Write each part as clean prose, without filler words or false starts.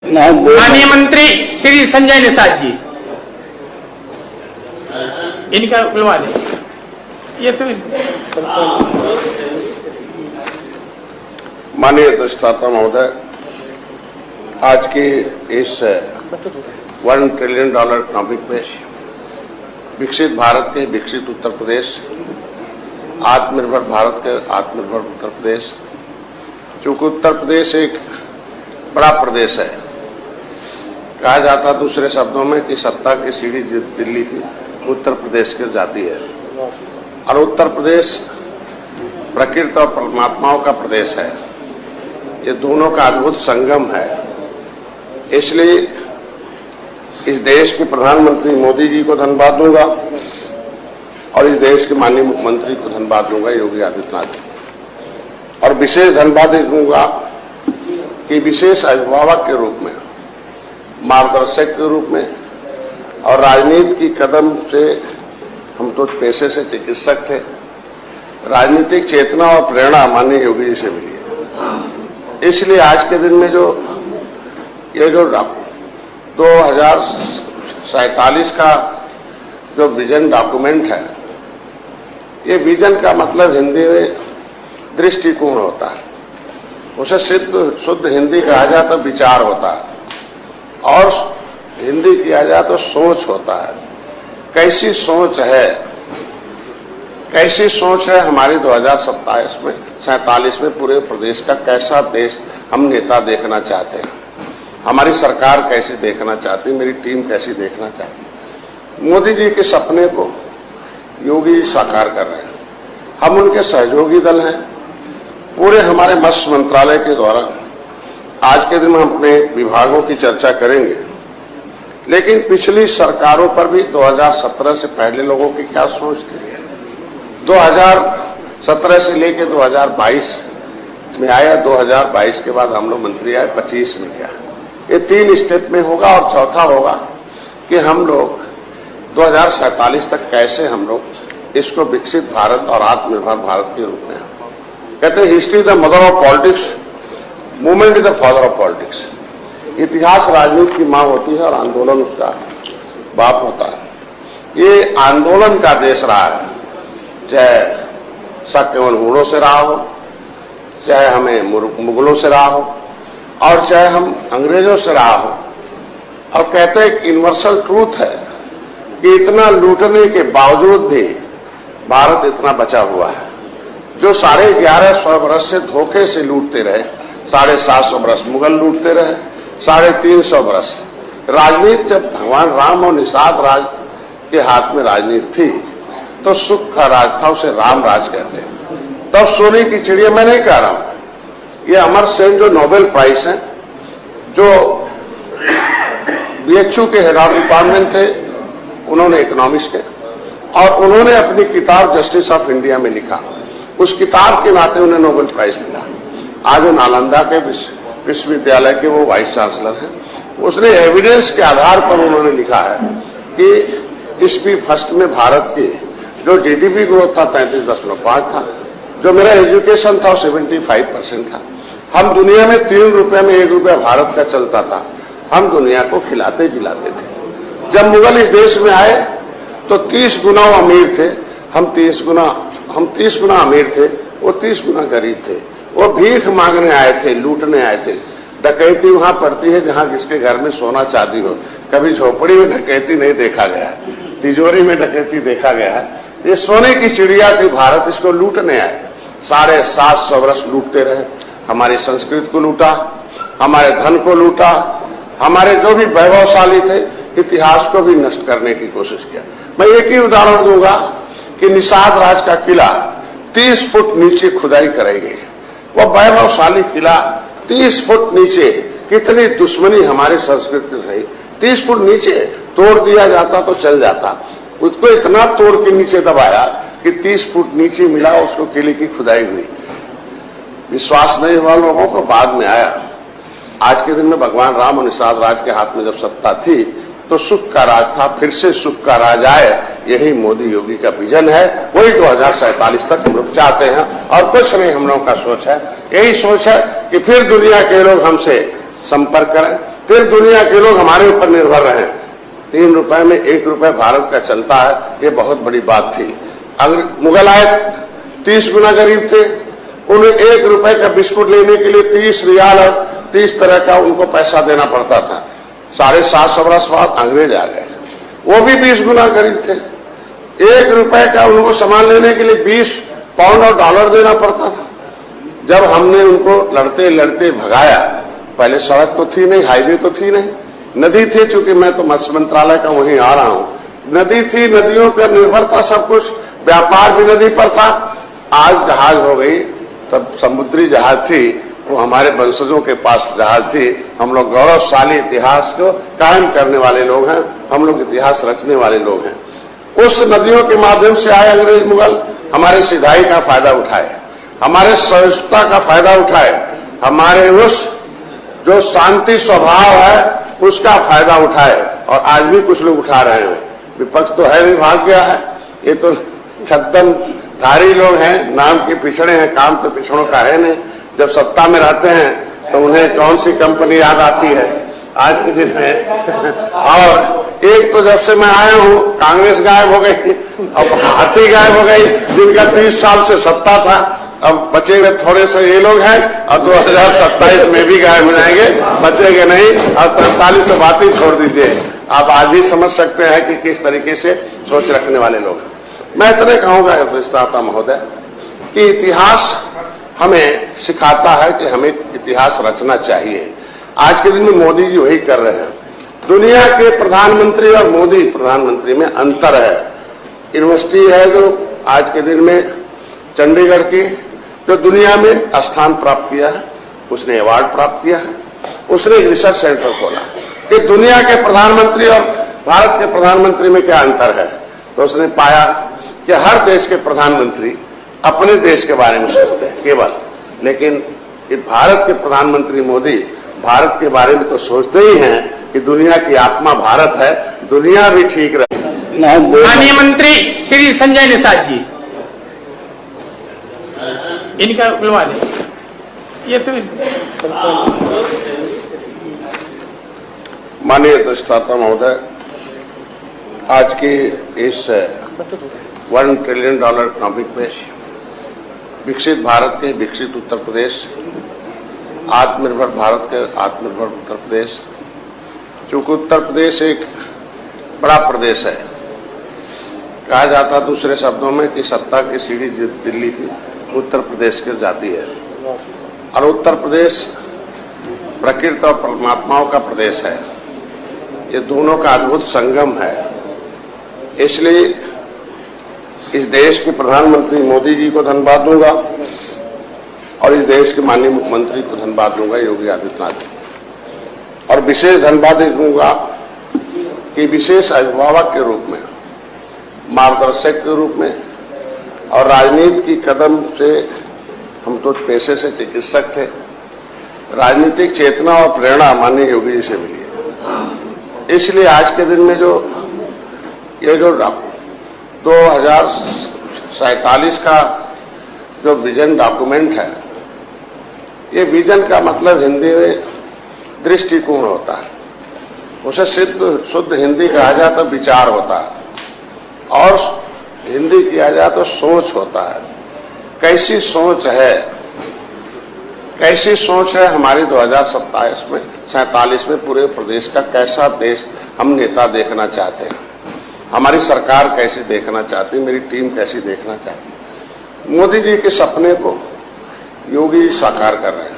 माननीय मंत्री श्री संजय निषाद जी, इनका बुलवा दे। ये तो माननीय अधिष्ठाता महोदय, आज की इस $1 ट्रिलियन इकोनॉमिक में विकसित भारत के विकसित उत्तर प्रदेश, आत्मनिर्भर भारत के आत्मनिर्भर उत्तर प्रदेश, चूंकि उत्तर प्रदेश एक बड़ा प्रदेश है, कहा जाता दूसरे शब्दों में कि सत्ता की सीढ़ी दिल्ली की उत्तर प्रदेश के जाती है और उत्तर प्रदेश प्रकृति और परमात्माओं का प्रदेश है। ये दोनों का अद्भुत संगम है। इसलिए इस देश के प्रधानमंत्री मोदी जी को धन्यवाद दूंगा और इस देश के माननीय मुख्यमंत्री को धन्यवाद दूंगा योगी आदित्यनाथ जी, और विशेष धन्यवाद दूंगा कि विशेष अभिभावक के रूप में, मार्गदर्शक के रूप में और राजनीति की कदम से, हम तो पेशे से चिकित्सक थे, राजनीतिक चेतना और प्रेरणा माननीय योगी जी से मिली है। इसलिए आज के दिन में जो 2047 का जो विजन डॉक्यूमेंट है, ये विजन का मतलब हिंदी में दृष्टिकोण होता है। उसे शुद्ध हिंदी कहा जाए तो विचार होता है और हिंदी किया जाए तो सोच होता है। कैसी सोच है हमारी 2047 में पूरे प्रदेश का, कैसा देश हम नेता देखना चाहते हैं, हमारी सरकार कैसे देखना चाहती, मेरी टीम कैसी देखना चाहती। मोदी जी के सपने को योगी साकार कर रहे हैं, हम उनके सहयोगी दल हैं। पूरे हमारे मत्स्य मंत्रालय के द्वारा आज के दिन हम अपने विभागों की चर्चा करेंगे, लेकिन पिछली सरकारों पर भी 2017 से पहले लोगों की क्या सोच थी, 2017 से लेकर 2022 में आया, 2022 के बाद हम लोग मंत्री आए, 25 में क्या, ये 3 स्टेप में होगा। और चौथा होगा कि हम लोग 2047 तक कैसे हम लोग इसको विकसित भारत और आत्मनिर्भर भारत के रूप में, कहते हैं history the mother of politics, movement is the father of politics. इतिहास राजनीति की मां होती है और आंदोलन उसका बाप होता है। ये आंदोलन का देश रहा है, चाहे शक केवल हूणों से रहा हो, चाहे हमें मुगलों से रहा हो और चाहे हम अंग्रेजों से रहा हो। और कहते हैं यूनिवर्सल ट्रूथ है कि इतना लूटने के बावजूद भी भारत इतना बचा हुआ है। जो 1150 बरस से धोखे से लूटते रहे, 750 बरस मुगल लूटते रहे, 350 बरस राजनीति, जब भगवान राम और निषाद राज के हाथ में राजनीति थी तो सुख का राज था, उसे राम राज कहते हैं। तब सोने की चिड़िया, मैं नहीं कह रहा हूं, ये अमर सेन जो नोबेल प्राइज हैं, जो BHU के हेड ऑफ डिपार्टमेंट थे, उन्होंने इकोनॉमिक्स के, और उन्होंने अपनी किताब जस्टिस ऑफ इंडिया में लिखा, उस किताब के नाते उन्हें नोबेल प्राइज मिला। आज वो नालंदा के विश्वविद्यालय के वो वाइस चांसलर हैं। उसने एविडेंस के आधार पर उन्होंने लिखा है कि ईस्वी फर्स्ट में भारत की जो GDP ग्रोथ था 33.5 था, जो मेरा एजुकेशन था 75% था। हम दुनिया में 3 रुपए में 1 रुपया भारत का चलता था, हम दुनिया को खिलाते जिलाते थे। जब मुगल इस देश में आए तो 30 गुना अमीर थे, हम 30 गुना अमीर थे, वो 30 गुना गरीब थे। वो भीख मांगने आए थे, लूटने आए थे। डकैती वहां पड़ती है जहां जिसके घर में सोना चांदी हो, कभी झोपड़ी में डकैती नहीं देखा गया, तिजोरी में डकैती देखा गया है। ये सोने की चिड़िया थी भारत, इसको लूटने आए, 750 बरस लूटते रहे। हमारी संस्कृति को लूटा, हमारे धन को लूटा, हमारे जो भी वैभवशाली थे इतिहास को भी नष्ट करने की कोशिश किया। मैं एक ही उदाहरण दूंगा कि निषाद राज का किला 30 फुट नीचे खुदाई कराई गई है। वो वैभवशाली किला 30 फुट नीचे, कितनी दुश्मनी हमारी संस्कृति रही। 30 फुट नीचे तोड़ दिया जाता तो चल जाता, उसको इतना तोड़ के नीचे दबाया कि 30 फुट नीचे मिला, उसको किले की खुदाई हुई। विश्वास नहीं हुआ लोगों को, बाद में आया। आज के दिन में भगवान राम और निषाद राज के हाथ में जब सत्ता थी तो सुख का राज था, फिर से सुख का राज आए, यही मोदी योगी का विजन है। वही 2047 तक हम लोग चाहते हैं और कुछ नहीं हम लोगों का सोच है। यही सोच है कि फिर दुनिया के लोग हमसे संपर्क करें, फिर दुनिया के लोग हमारे ऊपर निर्भर रहे। 3 रुपए में 1 रुपए भारत का चलता है, ये बहुत बड़ी बात थी। अगर मुगल आए 30 गुना गरीब थे, उन्हें 1 रुपए का बिस्कुट लेने के लिए 30 रियाल और 30 तरह का उनको पैसा देना पड़ता था। 750 बरस बाद अंग्रेज आ गए, वो भी 20 गुना गरीब थे। 1 रुपए का उनको सामान लेने के लिए 20 पाउंड और डॉलर देना पड़ता था। जब हमने उनको लड़ते लड़ते भगाया, पहले सड़क तो थी नहीं, हाईवे तो थी नहीं, नदी थी, चूंकि मैं तो मत्स्य मंत्रालय का वहीं आ रहा हूं, नदी थी, नदियों पर निर्भर था सब कुछ, व्यापार भी नदी पर था। आज जहाज हो गई, तब समुद्री जहाज थी, वो हमारे वंशजों के पास जहाज थी। हम लोग गौरवशाली इतिहास को कायम करने वाले लोग हैं, हम लोग इतिहास रचने वाले लोग हैं। उस नदियों के माध्यम से आए अंग्रेज मुगल, हमारे सिधाई का फायदा उठाए, हमारे सहिष्णुता का फायदा उठाए, हमारे उस जो शांति स्वभाव है उसका फायदा उठाए, और आज भी कुछ लोग उठा रहे हैं। विपक्ष तो है, भाग गया है, ये तो छद्म धारी लोग हैं, नाम के पिछड़े हैं, काम तो पिछड़ों का है नहीं। जब सत्ता में रहते हैं तो उन्हें कौन सी कंपनी याद आती है आज के दिन में। और एक तो जब से मैं आया हूं कांग्रेस गायब हो गई, अब हाथी गायब हो गई, जिनका 30 साल से सत्ता था। अब बचेंगे थोड़े से ये लोग हैं, और 2027 में भी गायब हो जाएंगे, बचेंगे नहीं। और 43 से बात ही छोड़ दीजिए, आप आज ही समझ सकते हैं कि किस तरीके से सोच रखने वाले लोग हैं। मैं इतने कहूंगा अधिष्ठाता महोदय कि इतिहास हमें सिखाता है कि हमें इतिहास रचना चाहिए। आज के दिन में मोदी जी वही कर रहे हैं। दुनिया के प्रधानमंत्री और मोदी प्रधानमंत्री में अंतर है। यूनिवर्सिटी है जो आज के दिन में चंडीगढ़ की, जो दुनिया में स्थान प्राप्त किया है, उसने अवार्ड प्राप्त किया है, उसने एक रिसर्च सेंटर खोला कि दुनिया के प्रधानमंत्री और भारत के प्रधानमंत्री में क्या अंतर है। तो उसने पाया कि हर देश के प्रधानमंत्री अपने देश के बारे में सोचते हैं केवल, लेकिन भारत के प्रधानमंत्री मोदी भारत के बारे में तो सोचते ही हैं कि दुनिया की आत्मा भारत है, दुनिया भी ठीक रहे। माननीय मंत्री श्री संजय निषाद जी, इनका बुलवा दे। ये तो माननीय अधिष्ठाता महोदय, आज की इस $1 ट्रिलियन इकोनॉमिक में विकसित भारत के विकसित उत्तर प्रदेश, आत्मनिर्भर भारत के आत्मनिर्भर उत्तर प्रदेश, चूंकि उत्तर प्रदेश एक बड़ा प्रदेश है, कहा जाता दूसरे शब्दों में कि सत्ता की सीढ़ी दिल्ली की उत्तर प्रदेश की जाती है, और उत्तर प्रदेश प्रकृति और परमात्माओं का प्रदेश है। ये दोनों का अद्भुत संगम है। इसलिए इस देश के प्रधानमंत्री मोदी जी को धन्यवाद दूंगा, और इस देश के माननीय मुख्यमंत्री को धन्यवाद दूंगा योगी आदित्यनाथ जी, और विशेष धन्यवाद दूंगा कि विशेष अभिभावक के रूप में, मार्गदर्शक के रूप में, और राजनीति की कदम से, हम तो पेशे से चिकित्सक थे, राजनीतिक चेतना और प्रेरणा माननीय योगी जी से मिली है। इसलिए आज के दिन में ये जो 2047 का जो विजन डॉक्यूमेंट है, ये विजन का मतलब हिंदी में दृष्टिकोण होता है। उसे शुद्ध हिंदी कहा जाए तो विचार होता है, और हिंदी किया जाए तो सोच होता है। कैसी सोच है हमारी 2047 में पूरे प्रदेश का, कैसा देश हम नेता देखना चाहते हैं, हमारी सरकार कैसी देखना चाहती है, मेरी टीम कैसी देखना चाहती है। मोदी जी के सपने को योगी जी साकार कर रहे हैं,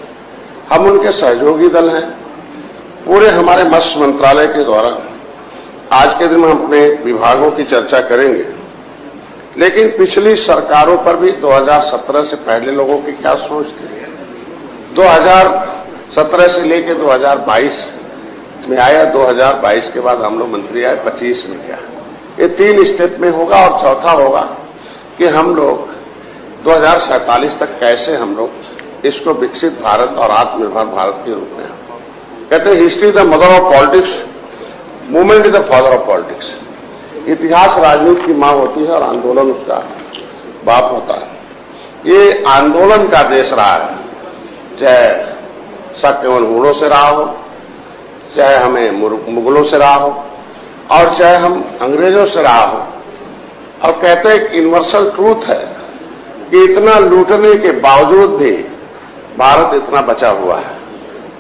हम उनके सहयोगी दल हैं। पूरे हमारे मत्स्य मंत्रालय के द्वारा आज के दिन में हम अपने विभागों की चर्चा करेंगे, लेकिन पिछली सरकारों पर भी 2017 से पहले लोगों की क्या सोच थी, 2017 से लेकर 2022 में आया, 2022 के बाद हम लोग मंत्री आए, 25 में गया। ये 3 स्टेप में होगा, और चौथा होगा कि हम लोग 2047 तक कैसे हम लोग इसको विकसित भारत और आत्मनिर्भर भारत के रूप में, कहते हैं history the mother of politics, movement is the father of politics. इतिहास राजनीति की मां होती है और आंदोलन उसका बाप होता है। ये आंदोलन का देश रहा है, चाहे शक एवं हूणों से रहा हो, चाहे हमें मुगलों से रहा हो और चाहे हम अंग्रेजों से रहा हो। और कहते हैं यूनिवर्सल ट्रूथ है कि इतना लूटने के बावजूद भी भारत इतना बचा हुआ है।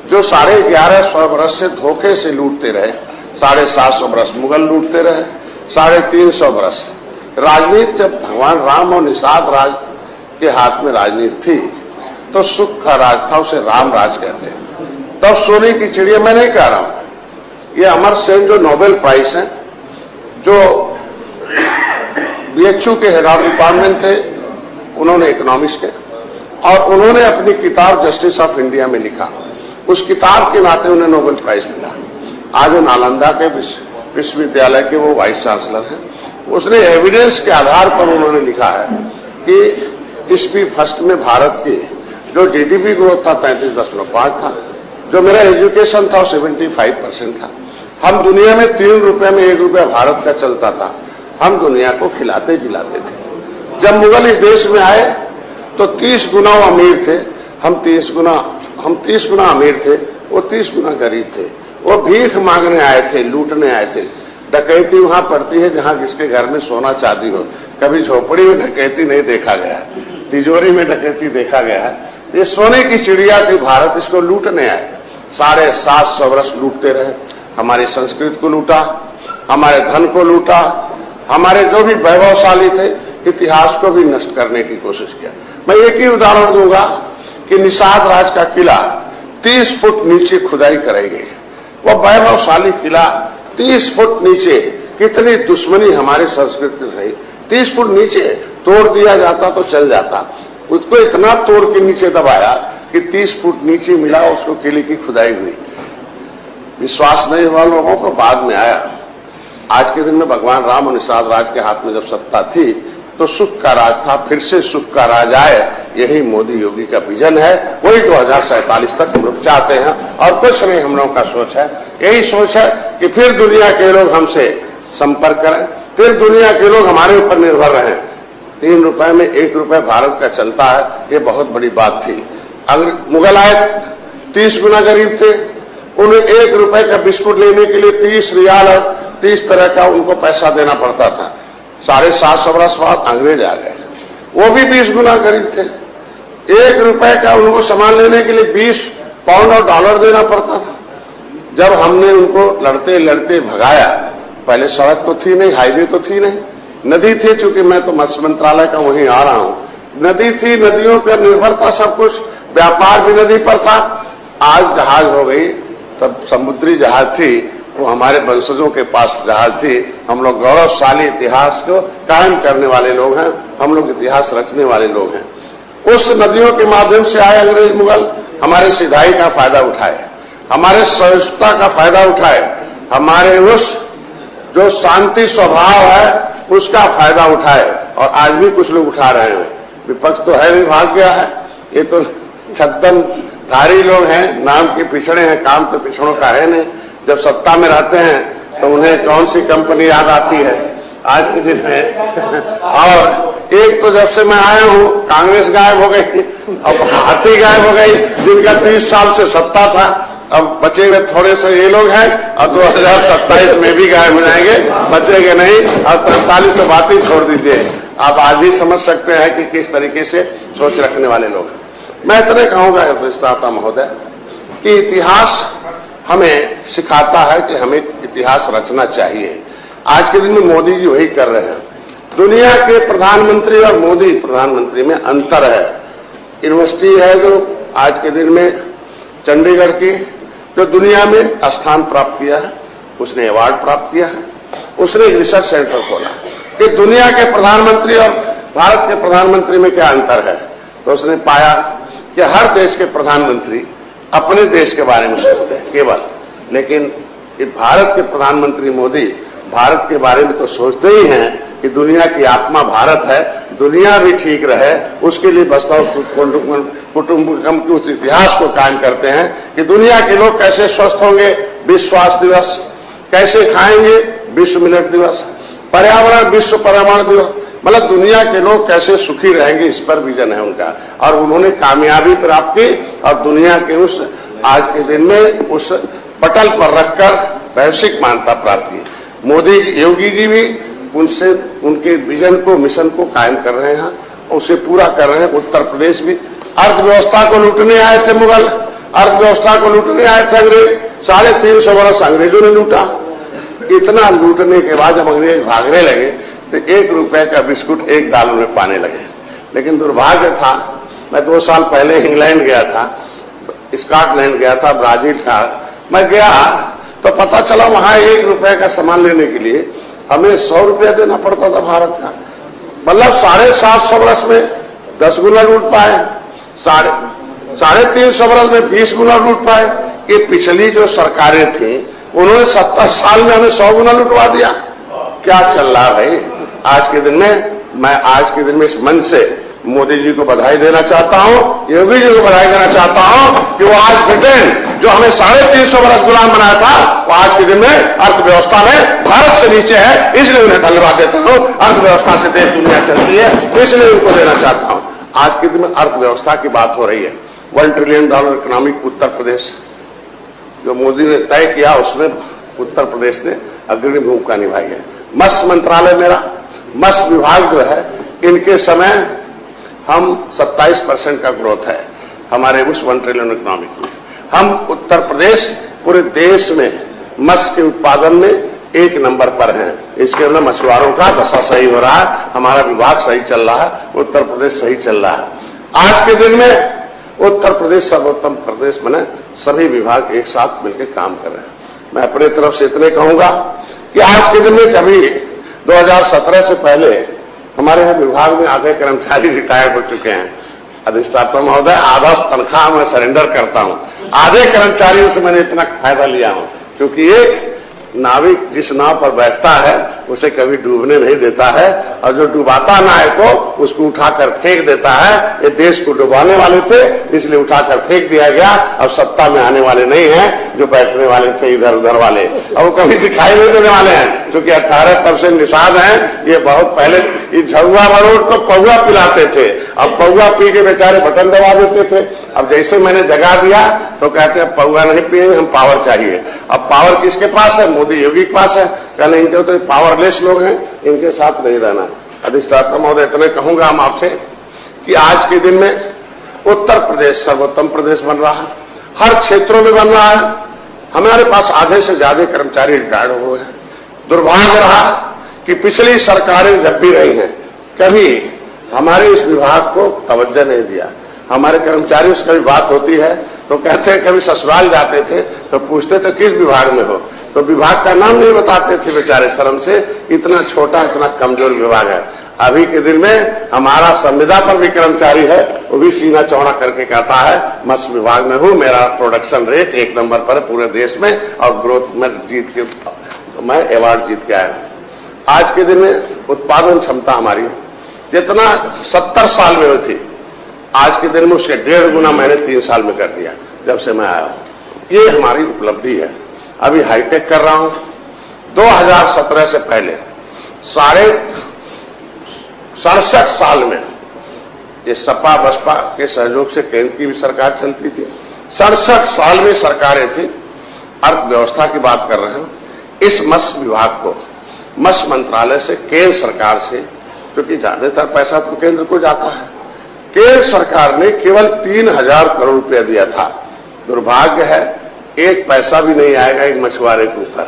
जो 1150 बरस से धोखे से लूटते रहे, 750 बरस मुगल लूटते रहे, 350 बरस राजनीति, जब भगवान राम और निषाद राज के हाथ में राजनीति थी तो सुख का राज था, उसे राम राज कहते हैं। तब सोने की चिड़िया, मैं नहीं कह रहा हूं, ये अमर सेन जो नोबेल प्राइज है, जो बीएचयू के हेड ऑफ डिपार्टमेंट थे, उन्होंने इकोनॉमिक्स के, और उन्होंने अपनी किताब जस्टिस ऑफ इंडिया में लिखा। उस किताब के नाते उन्हें नोबेल प्राइज मिला। आज वो नालंदा के विश्वविद्यालय के वो वाइस चांसलर हैं। उसने एविडेंस के आधार पर उन्होंने लिखा है कि ईस्वी फर्स्ट में भारत की जो जीडीपी ग्रोथ था 33.5 था, जो मेरा एजुकेशन था 75% था। हम दुनिया में 3 रुपए में 1 रुपया भारत का चलता था। हम दुनिया को खिलाते जिलाते थे। जब मुगल इस देश में आए तो 30 गुना अमीर थे, हम 30 गुना अमीर थे, वो 30 गुना गरीब थे। वो भीख मांगने आए थे, लूटने आए थे। डकैती वहां पड़ती है जहां किसके घर में सोना चांदी हो। कभी झोपड़ी में डकैती नहीं देखा गया, तिजोरी में डकैती देखा गया है। ये सोने की चिड़िया थी भारत, इसको लूटने आए। 750 वर्ष लूटते रहे, हमारी संस्कृति को लूटा, हमारे धन को लूटा, हमारे जो भी वैभवशाली थे इतिहास को भी नष्ट करने की कोशिश किया। मैं एक ही उदाहरण दूंगा कि निषाद राज का किला 30 फुट नीचे खुदाई कराई गई। वो वैभवशाली किला 30 फुट नीचे, कितनी दुश्मनी हमारी संस्कृति रही। 30 फुट नीचे तोड़ दिया जाता तो चल जाता, उसको इतना तोड़ के नीचे दबाया कि 30 फुट नीचे मिला, उसको किले की खुदाई हुई। विश्वास नहीं हुआ लोगों को, बाद में आया। आज के दिन में भगवान राम और निषाद राज के हाथ में जब सत्ता थी तो सुख का राज था, फिर से सुख का राज आए। यही मोदी योगी का विजन है, वही 2047 तक हम लोग चाहते हैं। और कुछ नहीं हम लोगों का सोच है, यही सोच है कि फिर दुनिया के लोग हमसे संपर्क करें, फिर दुनिया के लोग हमारे ऊपर निर्भर रहें। 3 रुपए में 1 रुपया भारत का चलता है, ये बहुत बड़ी बात थी। अगर मुगल आए 30 गुना गरीब थे, उन्हें 1 रुपए का बिस्कुट लेने के लिए 30 रियाल और 30 तरह का उनको पैसा देना पड़ता था। 750 वर्ष बाद अंग्रेज आ गए, वो भी 20 गुना गरीब थे। 1 रुपए का उनको सामान लेने के लिए 20 पाउंड और डॉलर देना पड़ता था। जब हमने उनको लड़ते लड़ते भगाया, पहले सड़क तो थी नहीं, हाईवे तो थी नहीं, नदी थी, चूंकि मैं तो मत्स्य मंत्रालय का वहीं आ रहा हूं, नदी थी, नदियों पर निर्भर था सब कुछ, व्यापार भी नदी पर था। आज जहाज हो गई, तब समुद्री जहाज थी, वो हमारे वंशजों के पास जहाज थी। हम लोग गौरवशाली इतिहास को कायम करने वाले लोग हैं, हम लोग इतिहास रचने वाले लोग हैं। उस नदियों के माध्यम से आए अंग्रेज मुगल, हमारे सिधाई का फायदा उठाए, हमारे सहिष्णुता का फायदा उठाए, हमारे उस जो शांति स्वभाव है उसका फायदा उठाए, और आज भी कुछ लोग उठा रहे हैं। विपक्ष तो है नहीं, भाग गया है। ये तो छद्म धारी लोग हैं, नाम के पिछड़े हैं, काम तो पिछड़ों का है नहीं। जब सत्ता में रहते हैं तो उन्हें कौन सी कंपनी याद आती है आज के दिन में। और एक तो जब से मैं आया हूं कांग्रेस गायब हो गई, अब हाथी गायब हो गई, जिनका 30 साल से सत्ता था। अब बचेंगे थोड़े से ये लोग हैं, और 2027 में भी गायब हो जाएंगे, बचेंगे नहीं। और 43 से बात ही छोड़ दीजिए। आप आज ही समझ सकते हैं कि किस तरीके से सोच रखने वाले लोग हैं। मैं इतने कहूंगा अधिष्ठाता महोदय कि इतिहास हमें सिखाता है कि हमें इतिहास रचना चाहिए। आज के दिन में मोदी जी वही कर रहे हैं। दुनिया के प्रधानमंत्री और मोदी प्रधानमंत्री में अंतर है। यूनिवर्सिटी है जो आज के दिन में चंडीगढ़ की, जो दुनिया में स्थान प्राप्त किया है, उसने अवार्ड प्राप्त किया है, उसने एक रिसर्च सेंटर खोला कि दुनिया के प्रधानमंत्री और भारत के प्रधानमंत्री में क्या अंतर है। तो उसने पाया कि हर देश के प्रधानमंत्री अपने देश के बारे में सोचते हैं केवल, लेकिन भारत के प्रधानमंत्री मोदी भारत के बारे में तो सोचते ही हैं कि दुनिया की आत्मा भारत है, दुनिया भी ठीक रहे, उसके लिए बस्ता कुटुंबकम के उस इतिहास को कायम करते हैं कि दुनिया के लोग कैसे स्वस्थ होंगे, विश्व स्वास्थ्य दिवस, कैसे खाएंगे, विश्व मिलेट दिवस, पर्यावरण विश्व पर्यावरण दिवस, मतलब दुनिया के लोग कैसे सुखी रहेंगे, इस पर विजन है उनका। और उन्होंने कामयाबी प्राप्त की, और दुनिया के उस आज के दिन में उस पटल पर रखकर वैश्विक मान्यता प्राप्त की। मोदी योगी जी भी उनसे उनके विजन को मिशन को कायम कर रहे हैं, उसे पूरा कर रहे हैं। उत्तर प्रदेश भी अर्थव्यवस्था को लूटने आए थे मुगल, अर्थव्यवस्था को लूटने आए थे अंग्रेज, 350 वर्ष अंग्रेजों ने लूटा। इतना लूटने के बाद जब अंग्रेज भागने लगे तो 1 रुपए का बिस्कुट 1 डॉलर में पाने लगे। लेकिन दुर्भाग्य था, मैं 2 साल पहले इंग्लैंड गया था, स्कॉटलैंड गया था, ब्राजील था। मैं गया तो पता चला वहां 1 रुपए का सामान लेने के लिए हमें 100 रुपया देना पड़ता था भारत का। मतलब 750 वर्ष में 10 गुना लूट पाए, 350 वर्ष में 20 गुना लूट पाए। ये पिछली जो सरकारें थी उन्होंने 70 साल में हमें 100 गुना लुटवा दिया। क्या चल रहा है भाई? आज के दिन में मैं आज के दिन में इस मन से मोदी जी को बधाई देना चाहता हूं, योगी जी को बधाई देना चाहता हूं कि वो आज ब्रिटेन जो हमें 350 वर्ष गुलाम बनाया था, वो आज के दिन में अर्थव्यवस्था में भारत से नीचे है। इसलिए उन्हें धन्यवाद देता हूं। अर्थव्यवस्था से देश दुनिया चलती है, इसलिए उनको देना चाहता हूं। आज के दिन में अर्थव्यवस्था की बात हो रही है। $1 ट्रिलियन इकोनॉमिक उत्तर प्रदेश जो मोदी ने तय किया, उसमें उत्तर प्रदेश ने अग्रणी भूमिका निभाई है। मत्स्य मंत्रालय मेरा, मत्स्य विभाग जो है, इनके समय हम 27% का ग्रोथ है हमारे उस 1 ट्रिलियन इकोनॉमिक में। हम उत्तर प्रदेश पूरे देश में मत्स्य के उत्पादन में 1 नंबर पर हैं। इसके अंदर मछुआरों का दशा सही हो रहा है, हमारा विभाग सही चल रहा है, उत्तर प्रदेश सही चल रहा है। आज के दिन में उत्तर प्रदेश सर्वोत्तम प्रदेश बने, सभी विभाग एक साथ मिलकर काम कर रहे हैं। मैं अपने तरफ से इतने कहूंगा कि आज के दिन में कभी 2017 से पहले हमारे यहाँ विभाग में आधे कर्मचारी रिटायर्ड हो चुके हैं। अधिष्ठाता महोदय, आधा तनख्वाह मैं सरेंडर करता हूँ। आधे कर्मचारियों से मैंने इतना फायदा लिया हूँ, क्योंकि एक नाविक जिस नाव पर बैठता है उसे कभी डूबने नहीं देता है, और जो डुबाता नाव को उसको उठाकर फेंक देता है। ये देश को डुबाने वाले थे, इसलिए उठाकर फेंक दिया गया। अब सत्ता में आने वाले नहीं हैं, जो बैठने वाले थे इधर उधर वाले, और वो कभी दिखाई नहीं देने वाले हैं, क्योंकि 18% निषाद हैं। ये बहुत पहले ये झुआ बरोड को पौआ पिलाते थे, अब पौआ पी के बेचारे बटन दबा देते थे। अब जैसे मैंने जगा दिया तो कहते हैं पौआ नहीं पिएंगे, हम पावर चाहिए। अब पावर किसके पास है? मोदी योगी के पास है। कहने इनके तो पावरलेस लोग हैं, इनके साथ नहीं रहना। अधिष्ठाता महोदय, इतने कहूंगा हम आपसे कि आज के दिन में उत्तर प्रदेश सर्वोत्तम प्रदेश बन रहा है, हर क्षेत्रों में बन रहा है। हमारे पास आधे से ज्यादा कर्मचारी रिटायर्ड हो गए हैं। दुर्भाग्य रहा कि पिछली सरकारें जब भी रही हैं, कभी हमारे इस विभाग को तवज्जो नहीं दिया। हमारे कर्मचारियों से कभी बात होती है तो कहते हैं, कभी ससुराल जाते थे तो पूछते थे किस विभाग में हो, तो विभाग का नाम नहीं बताते थे बेचारे शर्म से। इतना छोटा, इतना कमजोर विभाग है। अभी के दिन में हमारा संविदा पर भी कर्मचारी है, वो भी सीना चौड़ा करके कहता है मत्स्य विभाग में हूं, मेरा प्रोडक्शन रेट 1 नंबर पर पूरे देश में, और ग्रोथ में जीत के मैं अवार्ड जीत के आया हूं। आज के दिन में उत्पादन क्षमता हमारी जितना 70 साल में हुई थी, आज के दिन में उसके 1.5 गुना मैंने 3 साल में कर दिया जब से मैं आया हूं। ये हमारी उपलब्धि है। अभी हाईटेक कर रहा हूं। 2017 से पहले 67 साल में ये सपा बसपा के सहयोग से केंद्र की भी सरकार चलती थी। 67 साल में सरकारें थी। अर्थव्यवस्था की बात कर रहे हैं। इस मत्स्य विभाग को मत्स्य मंत्रालय से, केंद्र सरकार से, क्योंकि ज्यादातर पैसा तो केंद्र को जाता है, केंद्र सरकार ने केवल 3000 करोड़ रुपया दिया था। दुर्भाग्य है 1 पैसा भी नहीं आएगा एक मछुआरे के ऊपर।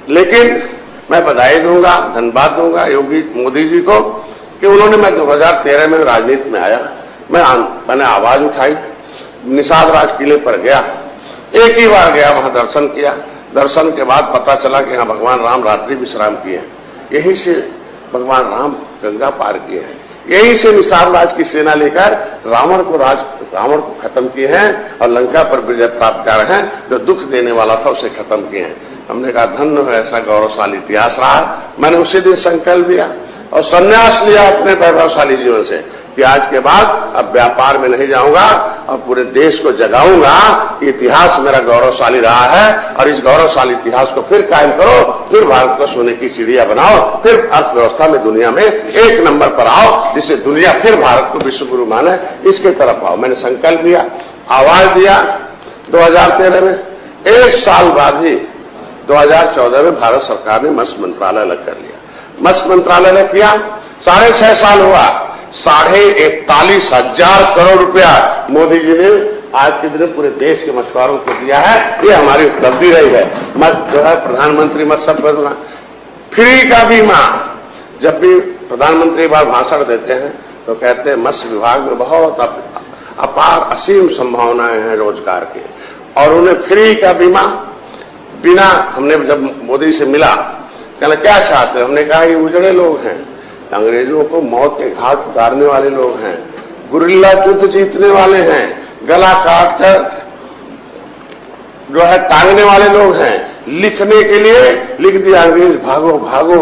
लेकिन मैं बधाई दूंगा, धन्यवाद दूंगा योगी मोदी जी को कि उन्होंने, मैं 2013 में राजनीति में आया, मैंने आवाज उठाई, निषाद राज किले पर गया, एक ही बार गया, वहां दर्शन किया। दर्शन के बाद पता चला कि यहाँ भगवान राम रात्रि विश्राम किए हैं। यहीं से भगवान राम गंगा पार किए हैं। यहीं से निषाद राज की सेना लेकर रावण को खत्म किए हैं और लंका पर विजय प्राप्त कर रहे हैं। जो दुख देने वाला था उसे खत्म किए हैं। हमने कहा धन्य है, ऐसा गौरवशाली इतिहास रहा। मैंने उसी दिन संकल्प लिया और संन्यास लिया अपने वैभवशाली जीवन से कि आज के बाद अब व्यापार में नहीं जाऊंगा और पूरे देश को जगाऊंगा। इतिहास मेरा गौरवशाली रहा है और इस गौरवशाली इतिहास को फिर कायम करो, फिर भारत को सोने की चिड़िया बनाओ, फिर अर्थव्यवस्था में दुनिया में 1 नंबर पर आओ, जिससे दुनिया फिर भारत को विश्व गुरु माने। इसके तरफ आओ। मैंने संकल्प लिया, आवाज दिया 2013 में एक साल बाद ही 2014 में भारत सरकार ने मत्स्य मंत्रालय अलग कर लिया। मत्स्य मंत्रालय अलग किया, 6.5 साल हुआ, 41,500 करोड़ रुपया मोदी जी ने आज के दिन पूरे देश के मछुआरों को दिया है। ये हमारी उपलब्धि रही है। जो है प्रधानमंत्री मत्स्य योजना, फ्री का बीमा। जब भी प्रधानमंत्री बार भाषण देते हैं तो कहते हैं मत्स्य विभाग में बहुत अपार असीम संभावनाएं हैं रोजगार के, और उन्हें फ्री का बीमा बिना। हमने जब मोदी से मिला, कहना क्या चाहते हैं, हमने कहा ये उजड़े लोग हैं, अंग्रेजों को मौत के घाट उतारने वाले लोग हैं, गुरिल्ला युद्ध जीतने वाले हैं, गला काट कर जो है टांगने वाले लोग हैं, लिखने के लिए लिख दिया अंग्रेज भागो भागो,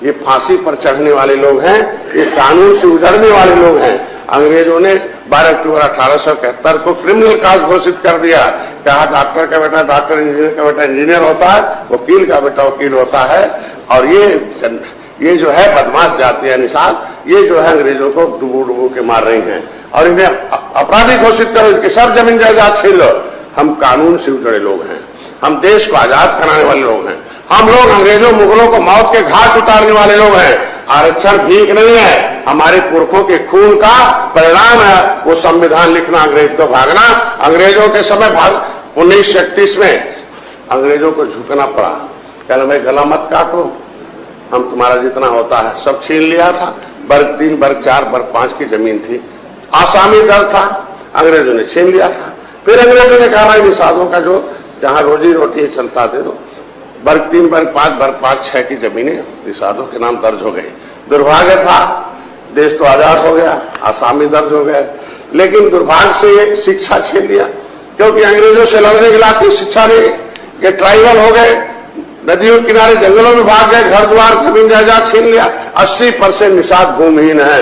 ये फांसी पर चढ़ने वाले लोग हैं, ये कानून से उजड़ने वाले लोग हैं। अंग्रेजों ने 12 अक्टूबर 1871 को क्रिमिनल काज घोषित कर दिया। कहा डॉक्टर का बेटा डॉक्टर, इंजीनियर का बेटा इंजीनियर होता है, वकील का बेटा वकील होता है, और ये जो है बदमाश जाति है निषाद, ये जो है अंग्रेजों को डुबो डुबो के मार रही हैं और इन्हें अपराधी घोषित करो, इनके सब जमीन जायदाद छीन लो। हम कानून से उजड़े लोग हैं, हम देश को आजाद कराने वाले लोग हैं, हम लोग अंग्रेजों मुगलों को मौत के घाट उतारने वाले लोग हैं। आरक्षण भीख नहीं है, हमारे पुरखों के खून का परिणाम है वो संविधान लिखना, अंग्रेज को भागना। अंग्रेजों के समय 1931 में अंग्रेजों को झुकना पड़ा, कहना भाई गला मत काटो, हम तुम्हारा जितना होता है सब छीन लिया था। वर्ग 3, वर्ग 4, वर्ग 5 की जमीन थी, आसामी दर था, अंग्रेजों ने छीन लिया था। फिर अंग्रेजों ने कहा निषादों का जो जहां रोजी रोटी चलता दे दो। वर्ग 3, वर्ग 5, वर्ग 5, 6 की जमीनें निषादों के नाम दर्ज हो गई। दुर्भाग्य था, देश तो आजाद हो गया, आसामी दर्ज हो गए, लेकिन दुर्भाग्य से ये शिक्षा छीन लिया, क्योंकि अंग्रेजों से लड़ने के लायक शिक्षा नहीं। ये ट्राइबल हो गए, नदियों किनारे जंगलों में भाग गए, घर द्वार जमीन जायदाद छीन लिया। 80% निषाद भूमिहीन है।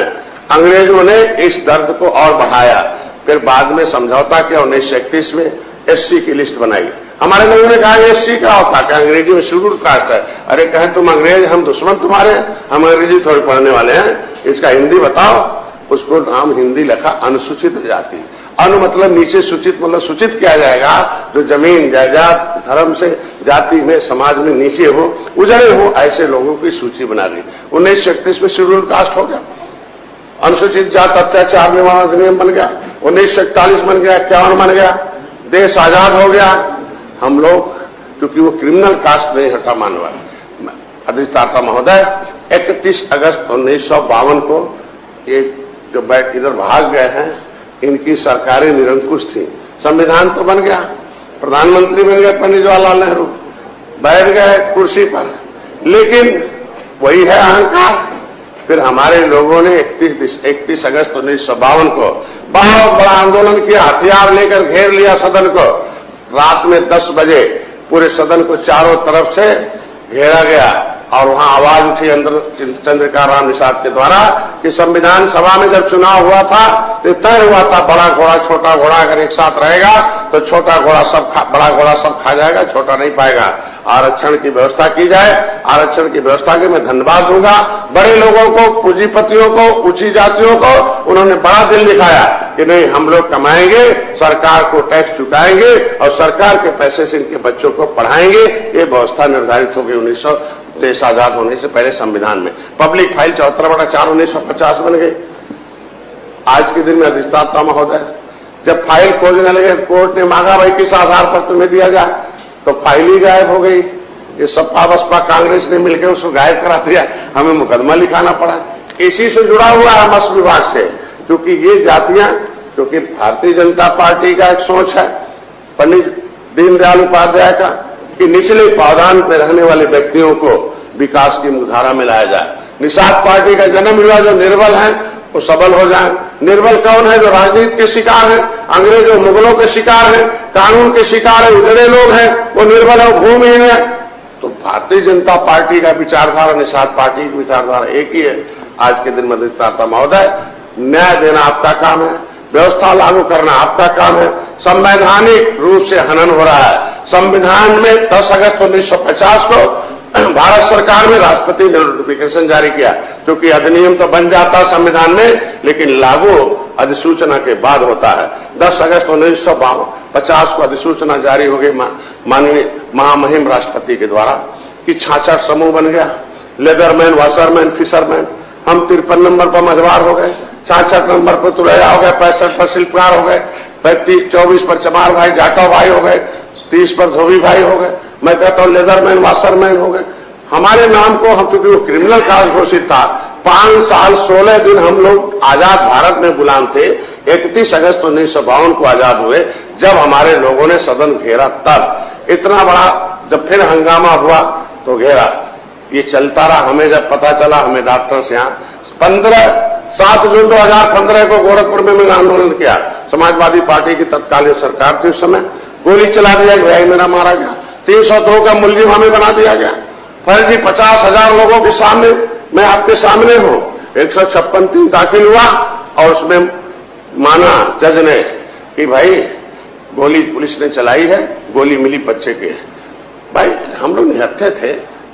अंग्रेजों ने इस दर्द को और बढ़ाया, फिर बाद में समझौता किया। 1931 में SC की लिस्ट बनाई। हमारे लोगों ने कहा SC क्या होता है, अंग्रेजी में शेड्यूल कास्ट है। अरे कहें तुम अंग्रेज, हम दुश्मन तुम्हारे, हम अंग्रेजी थोड़ी पढ़ने वाले हैं, इसका हिंदी बताओ। उसको नाम हिंदी लिखा अनुसूचित जाति। अनु मतलब नीचे, सूचित मतलब सूचित किया जाएगा जो जमीन जायदाद धर्म से जाति में समाज में नीचे हो, उजड़े हो, ऐसे लोगों की सूची बना दी। 1931 में शेड्यूल कास्ट हो गया, अनुसूचित जात अत्याचार निवारण अधिनियम बन गया, 1941 बन गया, 51 बन गया, देश आजाद हो गया। हम लोग क्योंकि वो क्रिमिनल कास्ट नहीं हटा मानने वाले। अधिष्ठाता महोदय 31 अगस्त 1952 को एक जो बैठ इधर भाग गए हैं, इनकी सरकारें निरंकुश थी। संविधान तो बन गया, प्रधानमंत्री बन गए पंडित जवाहरलाल नेहरू, बैठ गए कुर्सी पर, लेकिन वही है अहंकार। फिर हमारे लोगों ने 31 अगस्त 1952 को बहुत बड़ा आंदोलन किया, हथियार लेकर घेर लिया सदन को। रात में 10 बजे पूरे सदन को चारों तरफ से घेरा गया और वहां आवाज उठी अंदर चंद्रिका राम निषाद के द्वारा कि संविधान सभा में जब चुनाव हुआ था तो तय हुआ था बड़ा घोड़ा छोटा घोड़ा अगर एक साथ रहेगा तो छोटा घोड़ा बड़ा घोड़ा सब खा जाएगा, छोटा नहीं पाएगा। आरक्षण की व्यवस्था की जाए। आरक्षण की व्यवस्था के मैं धन्यवाद दूंगा बड़े लोगों को, पूंजीपतियों को, ऊंची जातियों को। उन्होंने बड़ा दिल दिखाया कि नहीं, हम लोग कमाएंगे, सरकार को टैक्स चुकाएंगे और सरकार के पैसे से इनके बच्चों को पढ़ाएंगे। ये व्यवस्था निर्धारित हो गई देश आजाद होने से पहले संविधान में। पब्लिक फाइल 74/4 1950 बन गई। आज के दिन में अधिष्ठाता महोदय जब फाइल खोजने लगे, कोर्ट ने मांगा भाई किस आधार पर तुम्हें दिया जाए, तो फाइल ही गायब हो गई। ये सपा बसपा कांग्रेस ने मिलकर उसको गायब करा दिया, हमें मुकदमा लिखाना पड़ा। इसी से जुड़ा हुआ है मत्स्य विभाग से, क्योंकि ये जातियां, क्योंकि भारतीय जनता पार्टी का एक सोच है पंडित दीनदयाल उपाध्याय का कि निचले पावदान पर रहने वाले व्यक्तियों को विकास की मुख्यधारा में लाया जाए। निषाद पार्टी का जन्म हुआ, जो निर्बल हैं वो सबल हो जाए। निर्बल कौन है? जो राजनीति के शिकार हैं, अंग्रेजों मुगलों के शिकार हैं, कानून के शिकार है, उजड़े लोग हैं, वो निर्बल है, भूमिहीन है। तो भारतीय जनता पार्टी का विचारधारा, निषाद पार्टी की विचारधारा एक ही है। आज के दिन में अधिष्ठाता महोदय, न्याय देना आपका काम है, व्यवस्था लागू करना आपका काम है। संवैधानिक रूप से हनन हो रहा है। संविधान में 10 अगस्त 1950 को भारत सरकार में राष्ट्रपति ने नोटिफिकेशन जारी किया, क्योंकि अधिनियम तो बन जाता संविधान में, लेकिन लागू अधिसूचना के बाद होता है। 10 अगस्त 1950 को अधिसूचना जारी हो गई माननीय महामहिम राष्ट्रपति के द्वारा कि 66 समूह बन गया, लेदरमैन, वाशरमैन, फिशरमैन। हम 53 नंबर पर मझवार हो गए, 66 नंबर पर तुरैया हो गए, 65 पर शिल्पकार हो गए, 24 पर चमार भाई, जाटव भाई हो गए, 30 पर धोबी भाई हो गए। मैं कहता हूँ लेदरमैन, वाशरमैन हो गए। हमारे नाम को, हम चूंकि वो क्रिमिनल काज घोषित था, 5 साल 16 दिन हम लोग आजाद भारत में गुलाम थे। 31 अगस्त 1952 को आजाद हुए, जब हमारे लोगों ने सदन घेरा, तब इतना बड़ा जब फिर हंगामा हुआ तो घेरा। ये चलता रहा। हमें जब पता चला, हमें डॉक्टर से यहाँ 7 जून 2015 को गोरखपुर में मैंने आंदोलन किया। समाजवादी पार्टी की तत्कालीन सरकार थी उस समय, गोली चला दिया, भाई मेरा मारा गया। 302 का मुलजिम हमें बना दिया गया। फर्जी 50,000 लोगों के सामने, मैं आपके सामने हूं, 156 दाखिल हुआ और उसमें माना जज ने कि भाई गोली पुलिस ने चलाई है, गोली मिली बच्चे के। भाई हम लोग निहत्थे थे,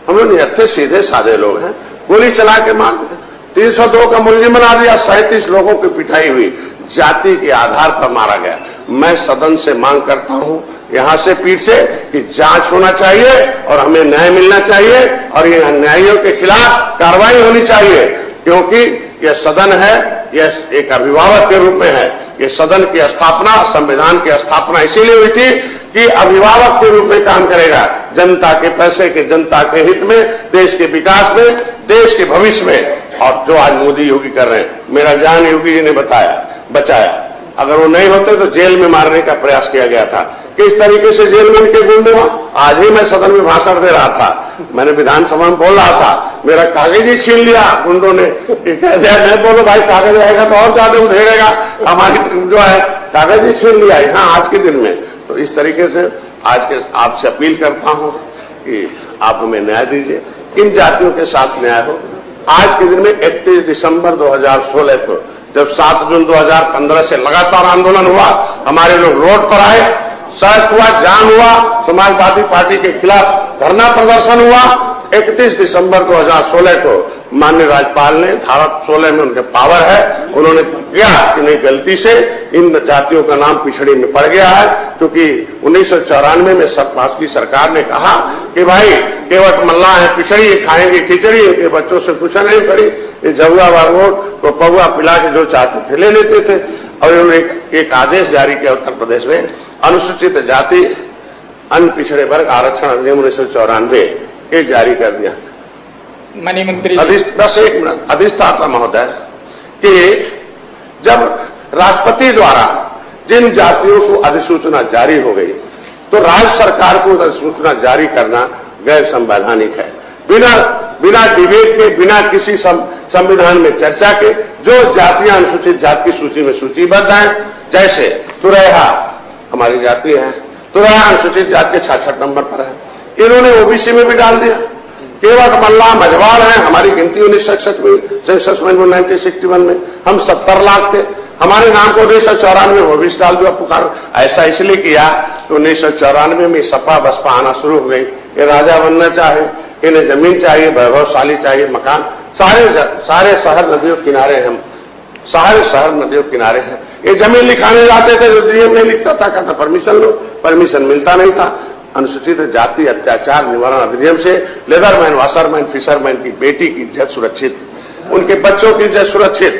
हम लोग निहत्थे सीधे साधे लोग हैं, गोली चला के मार दिया। 302 का मुलजिम बना दिया, 37 लोगों की पिटाई हुई, जाति के आधार पर मारा गया। मैं सदन से मांग करता हूं, यहां से पीठ से, कि जांच होना चाहिए और हमें न्याय मिलना चाहिए और ये अन्यायियों के खिलाफ कार्रवाई होनी चाहिए, क्योंकि यह सदन है, यह एक अभिभावक के रूप में है। ये सदन की स्थापना, संविधान की स्थापना इसीलिए हुई थी कि अभिभावक के रूप में काम करेगा, जनता के पैसे के, जनता के हित में, देश के विकास में, देश के भविष्य में। और जो आज मोदी योगी कर रहे हैं, मेरा जान योगी जी ने बचाया। अगर वो नहीं होते तो जेल में मारने का प्रयास किया गया था। किस तरीके से जेल में इनके गुंडे हो। आज ही मैं सदन में भाषण दे रहा था, मैंने विधानसभा में बोल रहा था, मेरा कागज ही छीन लिया गुंडों ने। कह दिया नहीं बोलो भाई, कागज रहेगा तो और ज्यादा उधेड़ेगा, हमारी जो है कागज ही छीन लिया यहाँ आज के दिन में। तो इस तरीके से आज के आपसे अपील करता हूं कि आप हमें न्याय दीजिए, इन जातियों के साथ न्याय हो। आज के दिन में 31 दिसंबर 2016 को, जब 7 जून 2015 से लगातार आंदोलन हुआ, हमारे लोग रोड पर आए, सड़क हुआ, जाम हुआ, समाजवादी पार्टी के खिलाफ धरना प्रदर्शन हुआ। 31 दिसंबर 2016 को माननीय राज्यपाल ने, धारा 16 में उनके पावर है, उन्होंने किया कि नहीं, गलती से इन जातियों का नाम पिछड़ी में पड़ गया है, क्योंकि 1994 में भाजपा सरकार ने कहा कि भाई केवट मल्ला है, पिछड़ी खाएंगे खिचड़ी, के बच्चों से कुछ नहीं खड़ी, ये जहुआ बारवोट को पहुआ पिला के जो चाहते थे ले लेते थे। और उन्होंने एक आदेश जारी किया उत्तर प्रदेश में, अनुसूचित जाति अन्य पिछड़े वर्ग आरक्षण अधिनियम 1994 ये जारी कर दिया। माननीय मंत्री बस एक मिनट, अधिष्ठाता महोदय, कि जब राष्ट्रपति द्वारा जिन जातियों को अधिसूचना जारी हो गई, तो राज्य सरकार को अधिसूचना जारी करना गैर संवैधानिक है। बिना डिबेट के, बिना किसी संविधान में चर्चा के, जो जातियां अनुसूचित जाति की सूची में सूचीबद्ध हैं, जैसे तुरैया हमारी जाति है, तुरैया अनुसूचित जाति के 66 नंबर पर है, इन्होंने ओबीसी में भी डाल दिया। केवट मल्ला मझवाड़ है, हमारी गिनती 1961 में 1961 में हम 70 लाख थे, हमारे नाम को 1994 में ओबीसी डाल दिया। पुकार ऐसा इसलिए किया कि 1994 में सपा बसपा आना शुरू हो गई। ये राजा बनना चाहे, इन्हें जमीन चाहिए, वैभवशाली चाहिए, मकान, सारे शहर नदियों किनारे, हम सारे शहर नदियों किनारे हैं। ये जमीन लिखाने जाते थे, जो डीएम नहीं लिखता था, कहता परमिशन लो, परमिशन मिलता नहीं था। अनुसूचित जाति अत्याचार निवारण अधिनियम से लेदरमैन, वाशरमैन, फिशरमैन की बेटी की इज्जत सुरक्षित, उनके बच्चों की इज्जत सुरक्षित,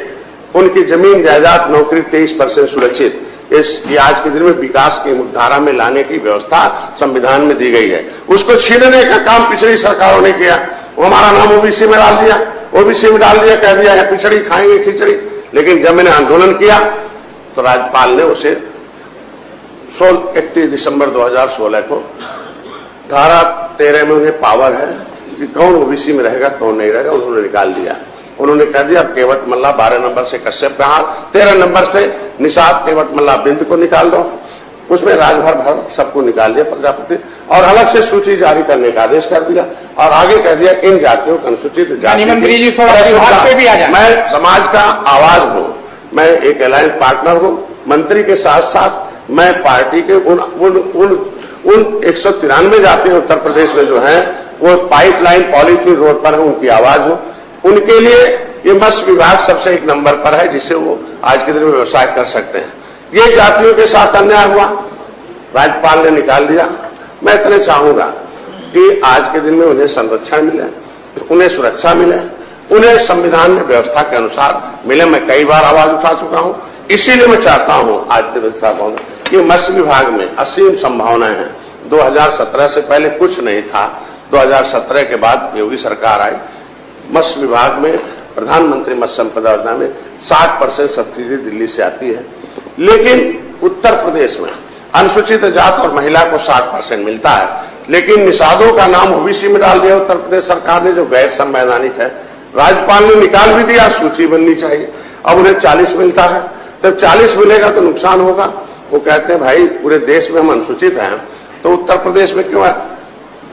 उनकी जमीन जायदाद नौकरी 23% सुरक्षित। ये आज के दिन में विकास की मुख्यधारा में लाने की व्यवस्था संविधान में दी गई है। उसको छीनने का काम पिछड़ी सरकारों ने किया। वो हमारा नाम ओबीसी में डाल दिया, ओबीसी में डाल दिया, कह दिया है पिछड़ी खाएंगे खिचड़ी। लेकिन जब मैंने आंदोलन किया तो राज्यपाल ने उसे 31 दिसंबर 2016 को, धारा 13 में उन्हें पावर है कि कौन ओबीसी में रहेगा कौन नहीं रहेगा, उन्होंने निकाल दिया। उन्होंने कह दिया अब केवट मल्ला 12 नंबर से कश्यप कहार, 13 नंबर से निषाद केवट मल्ला बिंद को निकाल दो, उसमें राजभर भर सबको निकाल दिया प्रजापति, और अलग से सूची जारी करने का आदेश कर दिया। और आगे कह दिया इन जातियों को अनुसूचित जाति, मैं समाज का आवाज हूँ, मैं एक अलायंस पार्टनर हूँ, मंत्री के साथ साथ मैं पार्टी के उन 193 जातियां उत्तर प्रदेश में जो हैं, वो पाइपलाइन पॉलीथीन रोड पर है, उनकी आवाज हो। उनके लिए ये मत्स्य विभाग सबसे एक नंबर पर है, जिसे वो आज के दिन में व्यवसाय कर सकते हैं। ये जातियों के साथ अन्याय हुआ, राज्यपाल ने निकाल दिया। मैं इतने चाहूंगा कि आज के दिन में उन्हें संरक्षण मिले, उन्हें सुरक्षा मिले, उन्हें संविधान में व्यवस्था के अनुसार मिले। मैं कई बार आवाज उठा चुका हूं, इसीलिए मैं चाहता हूं आज के दिन कि मत्स्य विभाग में असीम संभावनाएं हैं। 2017 से पहले कुछ नहीं था, 2017 के बाद योगी सरकार आई, मत्स्य विभाग में प्रधानमंत्री मत्स्य संपदा योजना में 60% सब्सिडी दिल्ली से आती है, लेकिन उत्तर प्रदेश में अनुसूचित जात और महिला को 60% मिलता है, लेकिन निषादों का नाम ओबीसी में डाल दिया उत्तर प्रदेश सरकार ने, जो गैर संवैधानिक है। राज्यपाल ने निकाल भी दिया, सूची बननी चाहिए, अब उन्हें 40 मिलता है। जब 40 मिलेगा तो नुकसान होगा। वो कहते हैं भाई पूरे देश में हम अनुसूचित हैं तो उत्तर प्रदेश में क्यों है।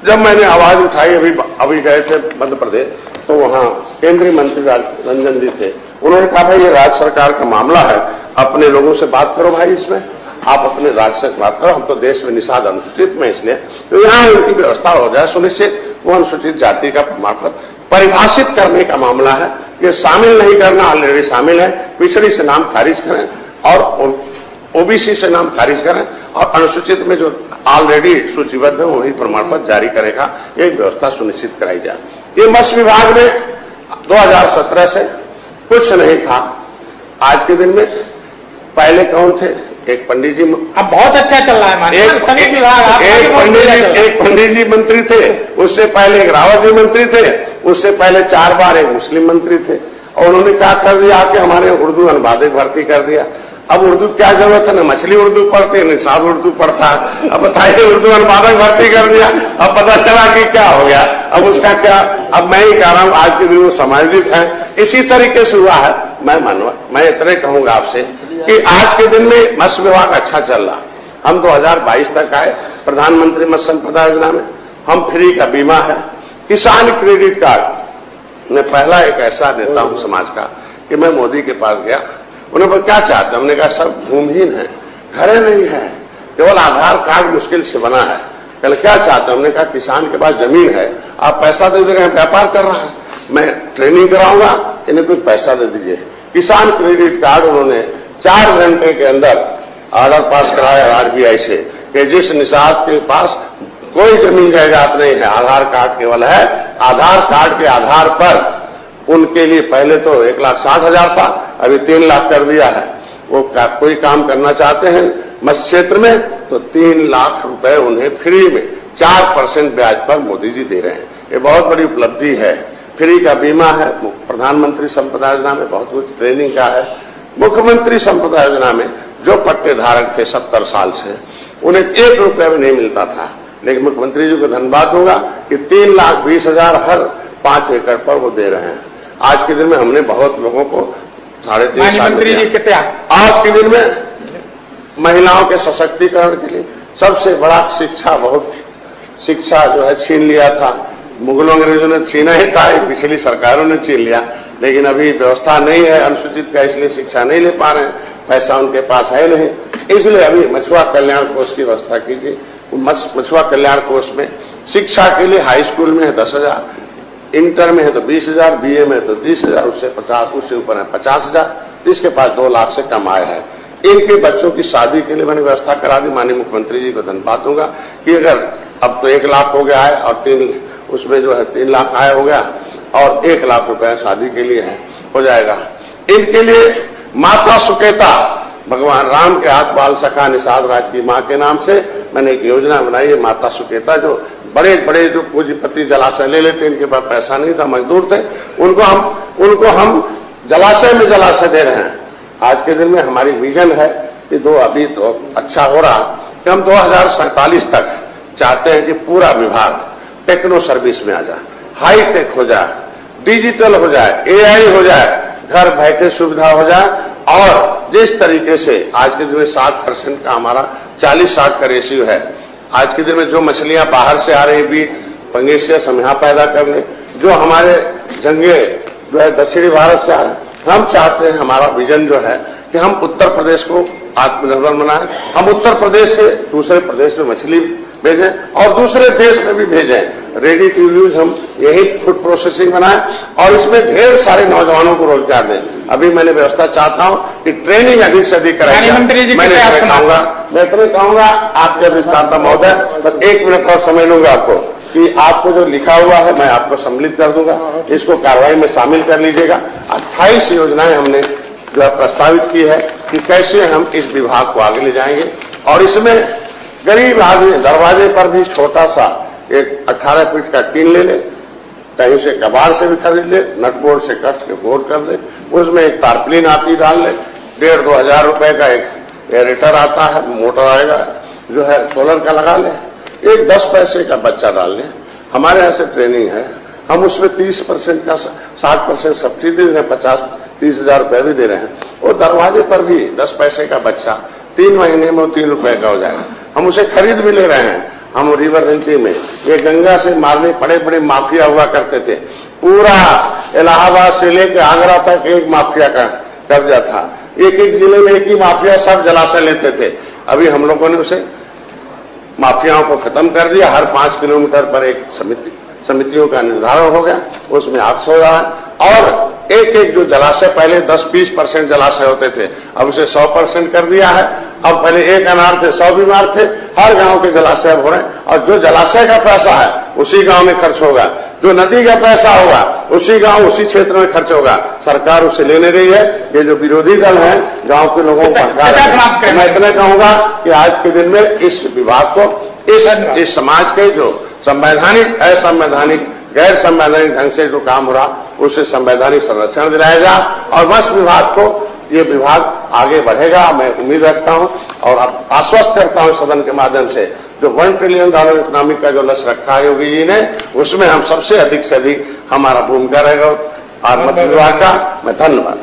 जब मैंने आवाज उठाई, अभी गए थे मध्य प्रदेश, तो वहां केंद्रीय मंत्री रंजन जी थे, उन्होंने कहा भाई ये राज्य सरकार का मामला है, अपने लोगों से बात करो भाई, इसमें आप अपने राज्य से बात करो, हम तो देश में निषाद अनुसूचित में, इसलिए तो यहाँ उनकी व्यवस्था हो जाए सुनिश्चित। वो अनुसूचित जाति का प्रमाण पत्र परिभाषित करने का मामला है, ये शामिल नहीं करना, ऑलरेडी शामिल है। पिछड़ी से नाम खारिज करें और ओबीसी से नाम खारिज करें, और अनुसूचित में जो ऑलरेडी सूचीबद्ध है वही प्रमाण पत्र जारी करेगा, ये व्यवस्था सुनिश्चित कराई जाए। ये मत्स्य विभाग में 2017 से कुछ नहीं था। आज के दिन में पहले कौन थे? एक पंडित जी, अब बहुत अच्छा चल रहा है। एक पंडित जी मंत्री थे, उससे पहले एक रावत जी मंत्री थे, उससे पहले 4 बार एक मुस्लिम मंत्री थे, और उन्होंने क्या कर दिया कि हमारे उर्दू अनुवादक भर्ती कर दिया। अब उर्दू क्या जरूरत है, न मछली उर्दू पढ़ते हैं, निषाद उर्दू पढ़ता है। अब बताइए, उर्दू अनुवादक भर्ती कर दिया, अब पता चला कि क्या हो गया। अब उसका क्या, अब मैं ही कह रहा हूं आज के दिन वो समाजित है, इसी तरीके से हुआ है। मैं इतने कहूंगा आपसे कि आज के दिन में मत्स्य विभाग अच्छा चल रहा। हम 2022 तक आए प्रधानमंत्री मत्स्य संपदा योजना में, हम फ्री का बीमा है, किसान क्रेडिट कार्ड। मैं पहला एक ऐसा नेता हूं समाज का कि मैं मोदी के पास गया, उन्होंने क्या चाहते, हमने कहा सब भूमिहीन है, घरे नहीं है, केवल आधार कार्ड मुश्किल से बना है। कल क्या चाहते, हमने कहा किसान के पास जमीन है, आप पैसा दे दे रहे हैं, व्यापार कर रहा है, मैं ट्रेनिंग कराऊंगा, इन्हें कुछ पैसा दे दीजिए। किसान क्रेडिट कार्ड उन्होंने 4 घंटे के अंदर ऑर्डर पास कराया आरबीआई से कि जिस निषाद के पास कोई जमीन जायदाद नहीं है, आधार कार्ड केवल है, आधार कार्ड के आधार पर उनके लिए पहले तो 1,60,000 था, अभी 3 लाख कर दिया है। वो कोई काम करना चाहते हैं मत्स्य क्षेत्र में तो 3 लाख रुपए उन्हें फ्री में 4% ब्याज पर मोदी जी दे रहे हैं। ये बहुत बड़ी उपलब्धि है। फ्री का बीमा है, प्रधानमंत्री संपदा योजना में बहुत कुछ ट्रेनिंग का है। मुख्यमंत्री संपदा योजना में जो पट्टे धारक थे 70 साल से, उन्हें 1 रुपया भी नहीं मिलता था, लेकिन मुख्यमंत्री जी को धन्यवाद होगा कि 3,20,000 हर 5 एकड़ पर वो दे रहे हैं। आज के दिन में हमने बहुत लोगों को 3.5 साल मंत्री जी कृपया आज के दिन में महिलाओं के सशक्तिकरण के लिए सबसे बड़ा शिक्षा जो है छीन लिया था। मुगलों अंग्रेजों ने छीना ही था, पिछली सरकारों ने छीन लिया, लेकिन अभी व्यवस्था नहीं है अनुसूचित का, इसलिए शिक्षा नहीं ले पा रहे हैं, पैसा उनके पास है नहीं, इसलिए अभी मछुआ कल्याण कोष की व्यवस्था कीजिए। मछुआ कल्याण कोष में शिक्षा के लिए हाई स्कूल में है 10,000, इंटर में है तो 20,000, बीए में है तो 30,000, उससे ऊपर है 50,000, जिसके पास 2 लाख से कम आय है। इनके बच्चों की शादी के लिए मैंने व्यवस्था करा दी। माननीय मुख्यमंत्री जी को धन्यवाद दूंगा कि अगर अब तो 1 लाख हो गया है और 3 लाख आय हो गया और 1 लाख रुपया शादी के लिए है, हो जाएगा। इनके लिए माता सुकेता, भगवान राम के हाथ बाल सखा निषाद राज की माँ के नाम से मैंने एक योजना बनाई है। माता सुकेता जो बड़े बड़े जो पूंजीपति जलाशय ले लेते, इनके पास पैसा नहीं था, मजदूर थे, उनको हम जलाशय में जलाशय दे रहे हैं। आज के दिन में हमारी विजन है कि अभी तो अच्छा हो रहा कि हम 2047 तक चाहते हैं कि पूरा विभाग टेक्नो सर्विस में आ जाए, हाई टेक हो जाए, डिजिटल हो जाए, एआई हो जाए, घर बैठे सुविधा हो जाए। और जिस तरीके से आज के दिन में 60% का हमारा 40-60 का रेशियो है। आज के दिन में जो मछलियां बाहर से आ रही भी पंगेसियस हम यहाँ पैदा कर लें, जो हमारे जंगे जो है दक्षिणी भारत से आ रहे, हम चाहते हैं, हमारा विजन जो है कि हम उत्तर प्रदेश को आत्मनिर्भर बनाएं, हम उत्तर प्रदेश से दूसरे प्रदेश में मछली भेजें और दूसरे देश में भी भेजें। रेडी टू यूज हम यही फूड प्रोसेसिंग बनाएं और इसमें ढेर सारे नौजवानों को रोजगार दें। अभी मैंने व्यवस्था चाहता हूं कि ट्रेनिंग अधिक से अधिक कराई जाए। मंत्री जी, मैं इतना कहूंगा आपके अधिष्ठाता महोदय, बस 1 मिनट और समय लूंगा आपको कि आपको जो लिखा हुआ है मैं आपको सम्मिलित कर दूंगा, इसको कार्रवाई में शामिल कर लीजिएगा। 28 योजनाएं हमने जो है प्रस्तावित की है कि कैसे हम इस विभाग को आगे ले जाएंगे। और इसमें गरीब आदमी दरवाजे पर भी छोटा सा एक 18 फीट का टीन ले ले, कहीं से कबाड़ से भी खरीद ले, नटबोर्ड से कट के बोर्ड कर ले, उसमें एक तारपलिन आती डाल ले, 1,500-2 हजार रुपए का एक एरेटर आता है, मोटर आएगा जो है सोलर का लगा ले, एक 10 पैसे का बच्चा डाल ले। हमारे यहाँ से ट्रेनिंग है, हम उसमें 30% का 60% सब्सिडी दे रहे हैं, 50-30 हजार रुपए भी दे रहे हैं। वो दरवाजे पर भी 10 पैसे का बच्चा 3 महीने में 3 रुपए का हो जाएगा। हम उसे खरीद भी ले रहे हैं। हम रिवर रेंचिंग में ये गंगा से मारने बड़े बड़े माफिया हुआ करते थे, पूरा इलाहाबाद से लेकर आगरा तक एक माफिया का कब्जा था, एक एक जिले में एक ही माफिया सब जलाशय लेते थे। अभी हम लोगों ने उसे माफियाओं को खत्म कर दिया। हर 5 किलोमीटर पर एक समितियों का निर्धारण हो गया, उसमें हाथ हो रहा है। और एक एक जो जलाशय पहले 10-20% जलाशय होते थे, अब उसे 100% कर दिया है। अब पहले 1 अनार थे 100 बीमार थे, हर गांव के जलाशय हो रहे हैं। और जो जलाशय का पैसा है उसी गांव में खर्च होगा, जो नदी का पैसा होगा उसी गांव उसी क्षेत्र में खर्च होगा। सरकार उसे लेने रही है। ये जो विरोधी दल है गांव के लोगों को भड़का रहे हैं। मैं इतना कहूंगा कि आज के दिन में इस विभाग को इस समाज के जो संवैधानिक असंवैधानिक गैर संवैधानिक ढंग से जो काम हो रहा उसे संवैधानिक संरक्षण दिलाया जाए और बस विभाग को ये विभाग आगे बढ़ेगा, मैं उम्मीद रखता हूं और आश्वस्त करता हूं सदन के माध्यम से। जो $1 ट्रिलियन इकोनॉमी का जो लक्ष्य रखा है योगी जी ने, उसमें हम सबसे अधिक से अधिक हमारा भूमिका रहेगा और मत्स्य विभाग का। मैं धन्यवाद।